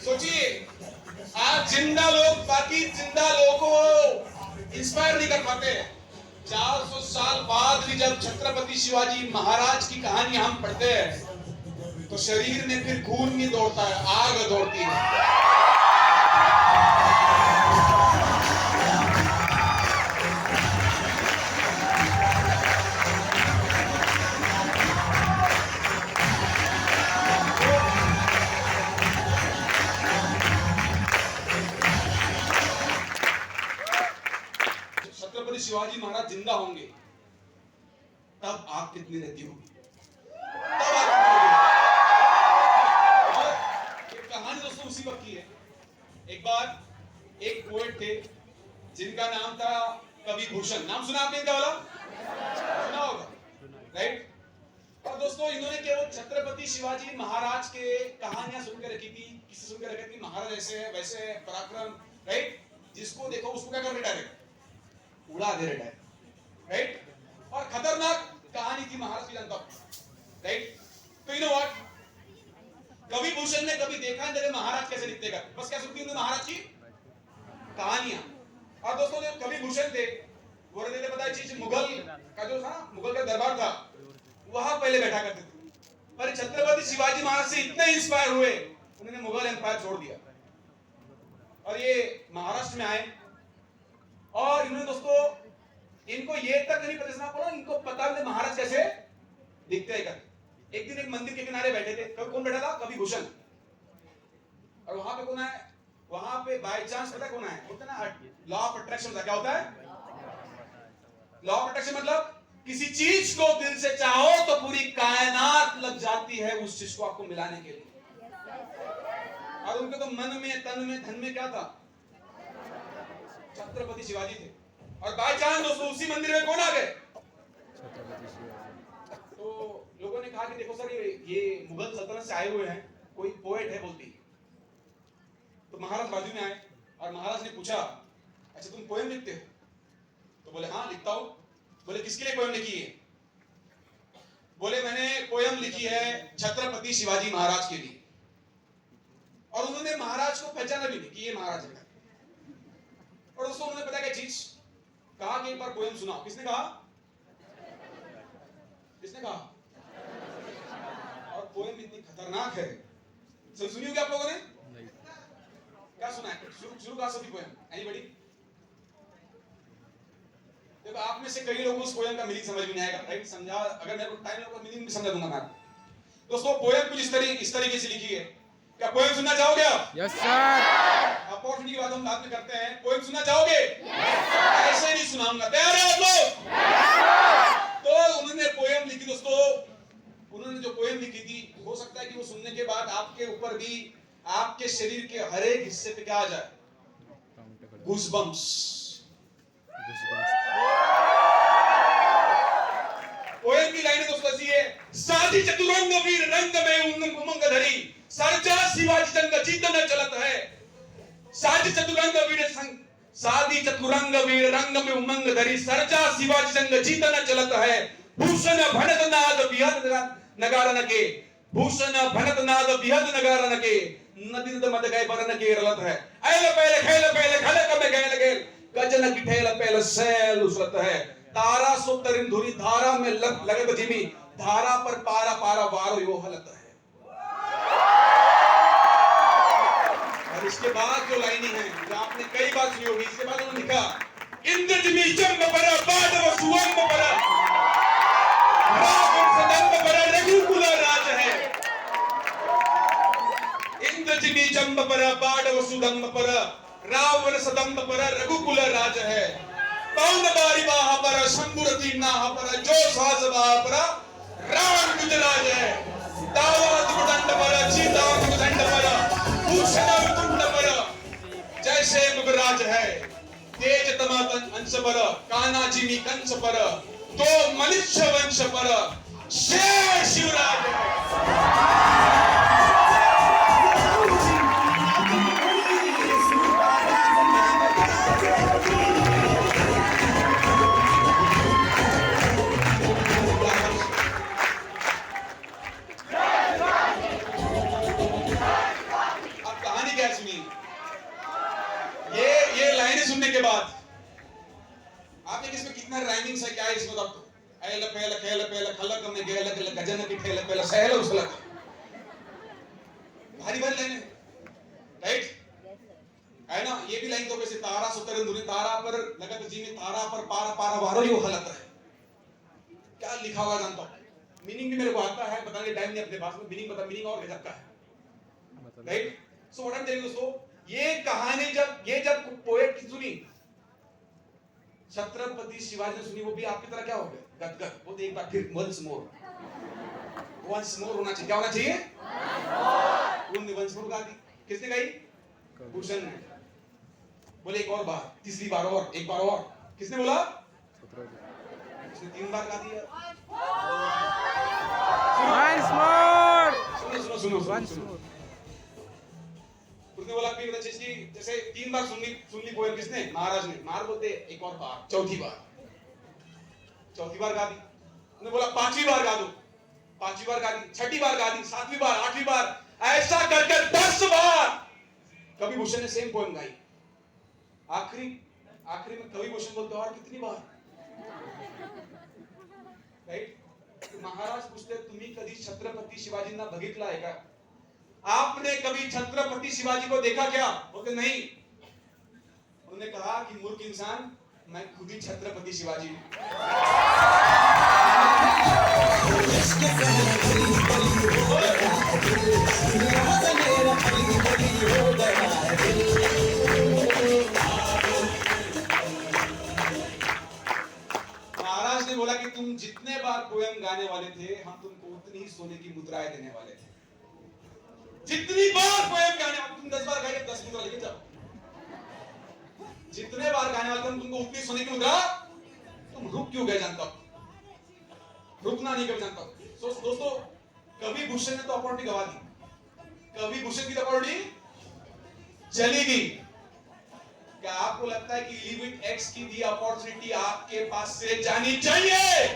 सोचिए, आज जिंदा लोग बाकी जिंदा लोगों को इंस्पायर नहीं कर पाते। 400 साल बाद भी जब छत्रपति शिवाजी महाराज की कहानी हम पढ़ते हैं तो शरीर में फिर खून नहीं दौड़ता है, आग दौड़ती है। छत्रपति शिवाजी महाराज जिंदा होंगे तब आग कितनी रहती होगी, तब आग कितनी होगी। और ये कहानी दोस्तों उसी वक्त की है। एक बार एक पोएट थे जिनका नाम था कवि भूषण। नाम सुना आपने इनका वाला? सुना होगा, राइट? और दोस्तों इन्होंने केवल छत्रपति शिवाजी महाराज के कहानियां सुनकर रखी थी, किसी सुनकर रखी थी महाराज ऐसे है वैसे है पराक्रम, राइट? जिसको देखो उसको क्या कर रहे, उड़ा दे रहे, राइट? और खतरनाक कहानी थी महाराज की जनता, राइट? तो यू नो व्हाट, कवि भूषण ने कभी देखा नहीं महाराज कैसे लिखते का, बस क्या सुनती उन्होंने महाराज की कहानियां। और दोस्तों जो कवि भूषण थे वो रहते थे, पता है चीज, मुगल का जो था, मुगल का दरबार था, वहां पहले बैठा करते थे। पर छत्रपति शिवाजी महाराज से इतने इंस्पायर हुए उन्होंने मुगल एम्पायर छोड़ दिया और ये महाराष्ट्र में आए। और इन्होंने दोस्तों, इनको ये तक नहीं पता पड़ा, इनको पता नहीं महाराज कैसे दिखते हैं। एक दिन एक मंदिर के किनारे बैठे थे, कौन बैठा था? कवि भूषण। और वहां पे कौन है? वहां पे बाय चांस पता कौन है? होता ना लॉ ऑफ अट्रैक्शन होता, क्या होता है? लॉ ऑफ अट्रैक्शन मतलब किसी चीज को दिल से चाहो तो पूरी कायनात लग जाती है उस चीज को आपको मिलाने के लिए। और उनके तो मन में, तन में, धन में क्या था? छत्रपति शिवाजी थे। और बाय चांस दोस्तों उसी मंदिर में कौन आ गए? तो लोगों ने कहा कि देखो सर ये मुगल सल्तनत से आए हुए हैं, कोई पोएट है बोलती। तो महाराज बाजू में आए और महाराज ने पूछा, अच्छा तुम पोएम लिखते हो? तो बोले हाँ लिखता हूं। बोले किसके लिए पोएम लिखी है? बोले मैंने पोएम लिखी है छत्रपति शिवाजी महाराज के लिए। और उन्होंने महाराज को पहचाना भी नहीं कि ये महाराज है। और दोस्तों उन्होंने पता क्या चीज कहा कि एक बार पोएम सुनाओ। किसने कहा? किसने कहा? और पोएम इतनी खतरनाक है, सुनी होगी आप लोगों ने? नहीं। क्या सुना है? शुरू कहा सभी पोएम, एनीबॉडी? देखो आप में से कई लोगों को उस पोएम का मीनिंग समझ में नहीं आएगा, राइट? समझा, अगर मेरे को टाइम लगेगा मीनिंग भी समझा दूंगा मैं। दोस्तों पोएम कुछ इस तरीके से लिखी है। क्या पोएम सुनना चाहोगे आप? Yes sir. अपॉर्चुनिटी की बात हम बाद में करते हैं। पोएम सुनना चाहोगे? Yes sir. ऐसे नहीं सुनाऊंगा, तैयार है आप लोग? यस। तो उन्होंने पोएम लिखी दोस्तों, उन्होंने जो पोएम लिखी थी, हो सकता है कि वो सुनने के बाद आपके ऊपर भी, आपके शरीर के हर एक हिस्से पे क्या आ जाए? गूज़बम्प्स। पोएम की लाइनें दोस्तों ऐसी है, साधी चतुरंग वीर रंग में उमंग धरी, सर्जा शिवाजी जंग जीत न चलत है। साधी चतुरंग वीर रंग में उमंग धरी, सर्जा शिवाजी जंग जीत न चलत है। भूषण भनत नाद बिहद नगारन के, भूषण भनत नाद बिहद नगारन के, नदी मद गए बरन के रलत है। ऐल पहले खेल पहले खलक में गए लगे, गजन की ठेल पहले सैल उसरत है। तारा सो तरिन धुरी धारा में लगत जिमी, धारा पर पारा पारा वारो यो हलत है। और इसके बाद जो लाइनिंग है जो आपने कई बार सुनी होगी, इसके बाद उन्होंने लिखा, इंद्र जिमी जंब पर बादव सुवंब पर, रावण सदंब पर रघुकुल राज है। इंद्र जिमी जंब पर बादव सुदंब पर, रावण सदंब पर रघुकुल राज है। पौन बारी बाहा पर शंभुरती नाहा पर, जो सास बाहा पर रावण गुजराज है। दावा दुदंड पर सीता दुदंड पर, भूषण कुंड पर जैसे मुगराज है। तेज तमातन अंश पर, काना जिमी कंस पर, तो मनुष्य वंश पर शेर शिवराज है। लाइन सुनिए, ये लाइनें सुनने के बाद आपने किसमें कितना राइमिंग्स है, क्या है इसमें तो ऐल पहला खेल पहला खलक में गेल के गजन की खेल पहला सहल उसलक, भारी भारी लाइनें, राइट है ना। ये भी लाइन तो कैसे तारा सुतर दुनिया तारा पर लगत जी में तारा पर पारा पारा वारो यो हालत है, क्या लिखा हुआ जानता हूं, मीनिंग भी मेरे को आता है, बताने टाइम नहीं अपने पास में, मीनिंग बता, मीनिंग और गजब का है, right. So what I am telling दोस्तों, ये कहानी जब पोएट की सुनी, छत्रपति शिवाजी ने सुनी, वो भी आपकी तरह क्या हो गए, गदगद, वो एक बार फिर वंस मोर होना चाहिए, क्या होना चाहिए, उन्होंने वंस मोर गा दी, किसने गाई, भूषण ने, बोले एक और बार, तीसरी बार और, एक बार और, किसने बोला, उसने 3 बार गा दिया, सुनो, उसने बोला कि जैसे 3 बार सुन ली पोएम, किसने, महाराज ने, महाराज बोलते एक और बार, चौथी बार गा दी, उसने बोला 5वीं बार गा दो, 5वीं बार गा दी, 6ठी बार गा दी, 7वीं बार, 8वीं बार, ऐसा करके 10 बार कवि भूषण ने सेम पोएम गाई। आखिरी में कवि भूषण बोलते और कितनी बार, राइट। तो महाराज पूछते तुम्ही कधी छत्रपती शिवाजींना बघितलाय का, आपने कभी छत्रपति शिवाजी को देखा क्या, बोलते नहीं। उन्होंने कहा कि मूर्ख इंसान, मैं खुद ही छत्रपति शिवाजी हूं। महाराज ने बोला कि तुम जितने बार पोएम गाने वाले थे, हम तुमको उतनी ही सोने की मुद्राएं देने वाले थे। जितनी बार पोएम गाने वाले, तुम 10 बार गाए, 10 मुद्रा लेके जाओ। जितने बार गाने वाले थे, तुमको उतनी सोने की मुद्रा, तुम रुक क्यों गए जानता हूं, रुकना नहीं कभी जानता हूं। दोस्तों, कवि भूषण ने तो अपॉर्चुनिटी गवा दी, कवि भूषण की अपॉर्चुनिटी चली गई। क्या आपको लगता है कि लिव इट एक्स की दी अपॉर्चुनिटी आपके पास से जानी चाहिए?